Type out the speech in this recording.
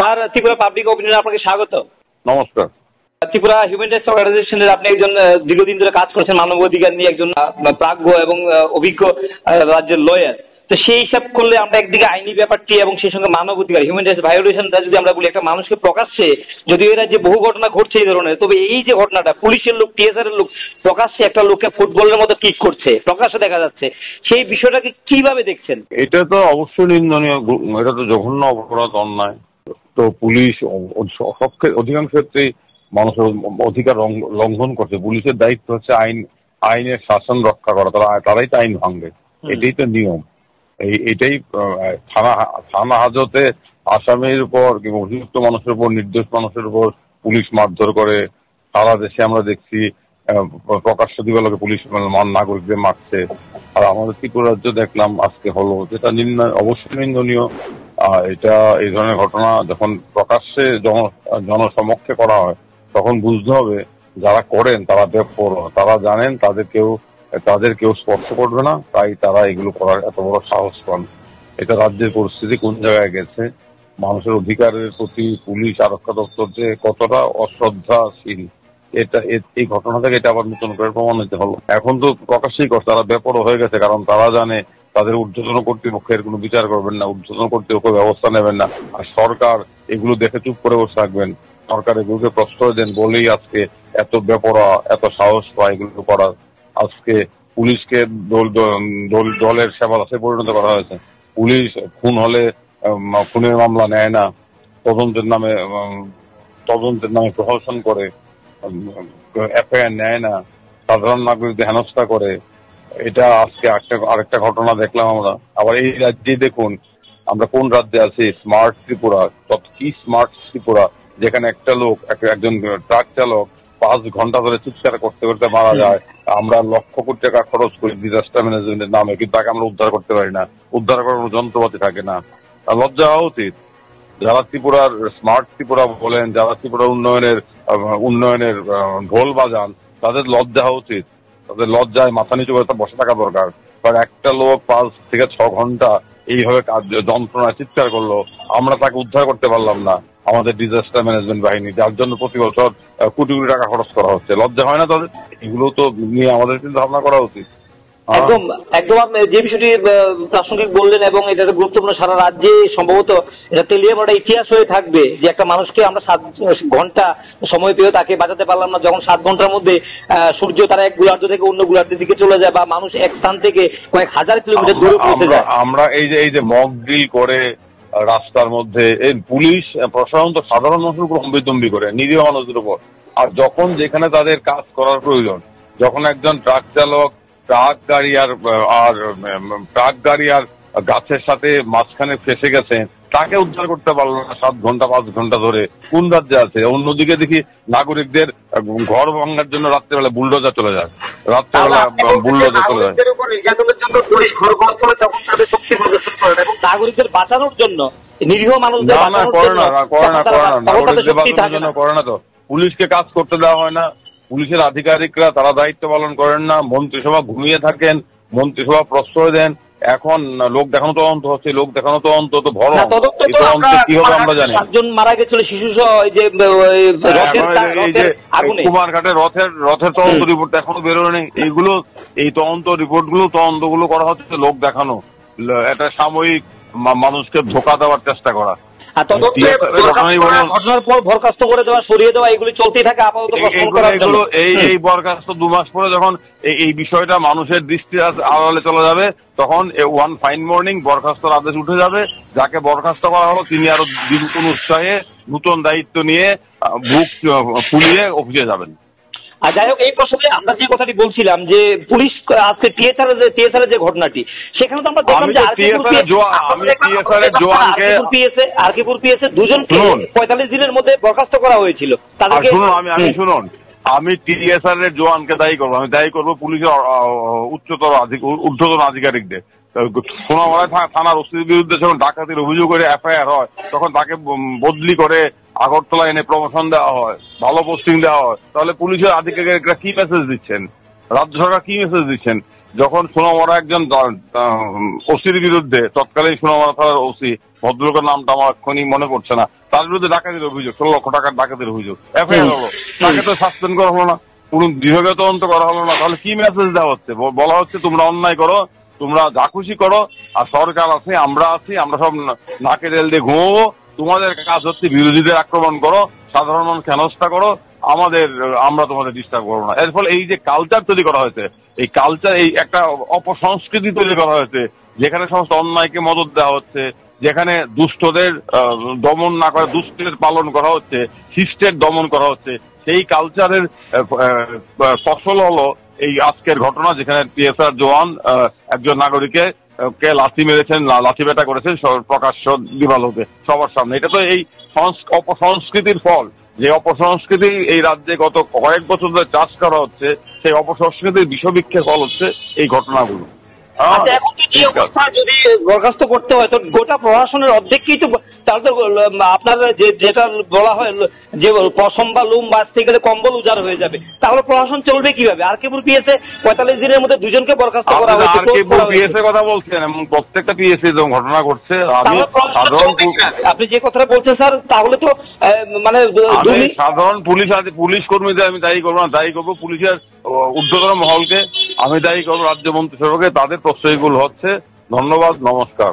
Sir, Tripura public ওপিনিয়নে আপনাকে স্বাগত। নমস্কার। ত্রিপুরা হিউম্যান রাইটস অর্গানাইজেশনের আপনি একজন দীর্ঘদিন ধরে কাজ করছেন মানবাধিকার নিয়ে, একজন প্রাজ্ঞ এবং অভিজ্ঞ রাজ্যের লয়ার। তো সেই হিসাব করলে আমরা একদিকে আইনি ব্যাপারটি এবং সেই সঙ্গে মানবাধিকার হিউম্যান রাইটস ভায়োলেশনটা যদি আমরা বলি, একটা মানুষকে প্রকাশ্যে, যদিও এর রাজ্যে বহু ঘটনা ঘটছে এই ধরনের, তবে এই যে ঘটনাটা পুলিশের লোক, টিএসআর এর লোক প্রকাশ্যে একটা লোককে ফুটবলের মতো কিক করছে, প্রকাশ্যে দেখা যাচ্ছে, সেই বিষয়টাকে কিভাবে দেখছেন? এটা তো অবশ্যই নিন্দনীয়, এটা তো জঘন্য অপরাধ, অন্যায়। তো পুলিশ অধিকাংশ ক্ষেত্রেই মানুষের অধিকার লঙ্ঘন করছে। পুলিশের দায়িত্ব হচ্ছে আইনের শাসন রক্ষা করা, তারাই তো আইন ভাঙবে, এটাই তো নিয়ম। এটাই থানা হাজতে আসামির উপর কিংবা অভিযুক্ত মানুষের উপর, নির্দোষ মানুষের উপর পুলিশ মারধর করে। সারা দেশে আমরা দেখছি প্রকাশ্য দিবালোকে পুলিশ নাগরিকদের মারছে। আর আমাদের ত্রিপুরা রাজ্য দেখলাম আজকে হলো, যেটা অবশ্যই নিন্দনীয়। এটা এই ধরনের ঘটনা যখন প্রকাশ্যে জনসমক্ষে করা হয়, তখন বুঝতে হবে যারা করেন তারা বেপরোয়া, তারা জানেন তাদের কেউ স্পর্শ করবে না, তাই তারা এগুলো করার এত বড় সাহস পান। এটা রাজ্যের পরিস্থিতি কোন জায়গায় গেছে, মানুষের অধিকারের প্রতি পুলিশ আরক্ষা দপ্তর যে কতটা অশ্রদ্ধাশীল, এই ঘটনা থেকে এটা আবার নতুন করে প্রমাণিত হলো। এখন তো প্রকাশ্যেই করছে, তারা বেপরোয়া হয়ে গেছে, কারণ তারা জানে তাদের ঊর্ধ্বতন কর্তৃপক্ষের কোনো বিচার করবেন না, ঊর্ধ্বতন কর্তৃপক্ষ ব্যবস্থা নেবেন না, আর সরকার এগুলো দেখে চুপ করে বসে থাকবেন। সরকার এগুলোকে প্রশ্রয় দেন বলেই আজকে এত বেপরোয়া, এত সাহস পায় এগুলো করার। আজকে পুলিশকে দলের সেবাদাসে পরিণত করা হয়েছে। পুলিশ খুন হলে খুনের মামলা নেয় না, তদন্তের নামে প্রহসন করে, এফআইআর নেয় না, সাধারণ নাগরিকদের হেনস্থা করে। এটা আজকে আরেকটা ঘটনা দেখলাম আমরা। আবার এই রাজ্যে দেখুন, আমরা কোন রাজ্যে আছি, স্মার্ট ত্রিপুরা। কি স্মার্ট ত্রিপুরা, যেখানে একটা লোক, একজন ট্রাক চালক 5 ঘন্টা ধরে চিৎকার করতে করতে মারা যায়। আমরা লক্ষ কোটি টাকা খরচ করি ডিজাস্টার ম্যানেজমেন্টের নামে, কিন্তু তাকে আমরা উদ্ধার করতে পারি না, উদ্ধার করার যন্ত্রপাতি থাকে না। লজ্জা হওয়া উচিত। যারা ত্রিপুরার স্মার্ট ত্রিপুরা বলেন, যারা ত্রিপুরার উন্নয়নের ঢোল বাজান, তাদের লজ্জা হওয়া উচিত। তাদের লজ্জায় মাথা নিচু করে বসে থাকা দরকার। কারণ একটা লোক 5 থেকে 6 ঘন্টা এইভাবে যন্ত্রণায় চিৎকার করলো, আমরা তাকে উদ্ধার করতে পারলাম না আমাদের ডিজাস্টার ম্যানেজমেন্ট বাহিনী, যার জন্য প্রতি বছর কোটি কোটি টাকা খরচ করা হচ্ছে। লজ্জা হয় না তাদের? এগুলো তো নিয়ে আমাদের কিন্তু ভাবনা করা উচিত। একদম একদম আপনি যে বিষয়টি প্রাসঙ্গিক বললেন, এবং এটা গুরুত্বপূর্ণ, সারা রাজ্যে সম্ভবত এটা তেলিয়ে বড় ইতিহাস হয়ে থাকবে যে একটা মানুষকে আমরা 7 ঘন্টা সময় পেয়েও তাকে বাঁচাতে পারলাম না, যখন 7 ঘন্টার মধ্যে সূর্য তারা এক গোলার্ধ থেকে অন্য গোলার্ধের দিকে চলে যায়, বা মানুষ এক স্থান থেকে কয়েক হাজার কিলোমিটার দূরে পৌঁছে যায়। আমরা এই যে মক ড্রিল করে রাস্তার মধ্যে, এই পুলিশ প্রশাসন তো সাধারণ মানুষের উপর হম্বিতম্বি করে, নিরীহ মানুষদের উপর। আর যখন যেখানে তাদের কাজ করার প্রয়োজন, যখন একজন ট্রাক চালক ট্রাক গাড়ি আর গাছের সাথে মাঝখানে ফেসে গেছে, তাকে উদ্ধার করতে পারলো না 7 ঘন্টা 5 ঘন্টা ধরে, কোন রাজ্যে আছে? অন্যদিকে দেখি নাগরিকদের ঘর ভাঙার জন্য রাত্রেবেলা বুলডোজার চলে যায়, নাগরিকদের বাঁচানোর জন্য, নিরীহ মানুষদের করে না। তো পুলিশকে কাজ করতে দেওয়া হয় না, পুলিশের আধিকারিকরা তারা দায়িত্ব পালন করেন না, মন্ত্রিসভা ঘুমিয়ে থাকেন, মন্ত্রিসভা প্রশ্রয় দেন। এখন লোক দেখানো তদন্ত হচ্ছে, লোক দেখানো তদন্ত তো ভরো, কি হবে আমরা জানি। 7 জন মারা গেছিল শিশু সহ, কুমারঘাটে রথের তদন্ত রিপোর্ট এখনো বেরোয়নি। এই তদন্তগুলো করা হচ্ছে লোক দেখানো, একটা সাময়িক মানুষকে ধোকা দেওয়ার চেষ্টা করা, ঘটনার পর বরখাস্ত করে দেওয়া, সরিয়ে দেওয়া, এগুলি চলতেই থাকে আপাতত। এই বরখাস্ত 2 মাস পরে যখন এই বিষয়টা মানুষের দৃষ্টি আড়ালে চলে যাবে, তখন ওয়ান ফাইন মর্নিং বরখাস্তর আদেশ উঠে যাবে। যাকে বরখাস্ত করা হলো তিনি আরো দ্বিগুণ উৎসাহে নতুন দায়িত্ব নিয়ে বুক ফুলিয়ে অফিসে যাবেন। আর যাই হোক, এই প্রসঙ্গে আমরা যে কথাটি বলছিলাম যে পুলিশ আজকে টিএসআর যে ঘটনাটি, সেখানে তো আমরা দেখলাম যে আরকিপুর পিএসএ 2 জনকে 45 দিনের মধ্যে বরখাস্ত করা হয়েছিল। শুনুন, আমি টিএসআর এর জওয়ানকে দায়ী করবো পুলিশের ঊর্ধ্বতন আধিকারিকদের। সোনামুড়া থানার ওসির বিরুদ্ধে যখন ডাকাতির অভিযোগ করে এফআইআর হয়, তখন তাকে বদলি করে আগরতলা এনে প্রমোশন দেওয়া হয়, ভালো পোস্টিং দেওয়া হয়। তাহলে পুলিশের আধিকারিকরা কি মেসেজ দিচ্ছেন, রাজ্য সরকার কি মেসেজ দিচ্ছেন? যখন সোনামুড়া একজন ওসির বিরুদ্ধে, তৎকালীন সোনামুড়া থানার ওসি, ভদ্রলোকের নামটা আমার এক্ষুনি মনে পড়ছে না, তার বিরুদ্ধে ডাকাতির অভিযোগ, 16 লক্ষ টাকার ডাকাতির অভিযোগ, এফআইআর হলো, তাকে তো সাসপেন্ড করা হলো না, পুরো বিভাগীয় তদন্ত করা হলো না। তাহলে কি মেসেজ দেওয়া হচ্ছে? বলা হচ্ছে তোমরা অন্যায় করো, তোমরা যা খুশি করো, আর সরকার আছে, আমরা আছি, আমরা সব নাকে তেল দিয়ে ঘুমাবো, তোমাদের কাজ হচ্ছে বিরোধীদের আক্রমণ করো, সাধারণ মানুষ হেনস্থা করো, আমরা তোমাদের ডিস্টার্ব করবো না। এর ফলে এই যে কালচার তৈরি করা হয়েছে, এই কালচার, এই একটা অপসংস্কৃতি তৈরি করা হয়েছে, যেখানে সমস্ত অন্যায়কে মদত দেওয়া হচ্ছে, যেখানে দুষ্টদের দমন না করে দুষ্টের পালন করা হচ্ছে, শিষ্টের দমন করা হচ্ছে, সেই কালচারের ফসল হলো এই আজকের ঘটনা, যেখানে পিএসআর জওয়ান একজন নাগরিকে কে লাথি মেরেছেন, লাথি বেটা করেছেন প্রকাশ্য দিবালোকে সবার সামনে। এটা তো এই অপসংস্কৃতির ফল। যে অপসংস্কৃতি এই রাজ্যে গত কয়েক বছর ধরে চাষ করা হচ্ছে, সেই অপসংস্কৃতির বিষবৃক্ষের ফল হচ্ছে এই ঘটনাগুলো। এখন তো এই অবস্থা যদি বরখাস্ত করতে হয়, তো গোটা প্রশাসনের অর্ধেককেই তো, তাহলে তো আপনার যেটা বলা হয় যে পশম বা লুম বাস থেকে কম্বল উজাড় হয়ে যাবে, তাহলে প্রশাসন চলবে কিভাবে? আর কেবল পিএসএ 45 দিনের মধ্যে 2 জনকে বরখাস্ত করা হয়েছে। আর কেবল পিএসএ কথা বলছেন, এবং প্রত্যেকটা পিএসএ যখন ঘটনা ঘটছে, আপনি যে কথাটা বলছেন স্যার, তাহলে তো মানে সাধারণ পুলিশ কর্মীদের আমি দায়ী করবো না, দায়ী করবো পুলিশের ঊর্ধ্বতন মহলকে, আমি দায়ী করবো রাজ্য মন্ত্রিসভাকে, তাদের প্রশ্রয়গুলো হচ্ছে। ধন্যবাদ, নমস্কার।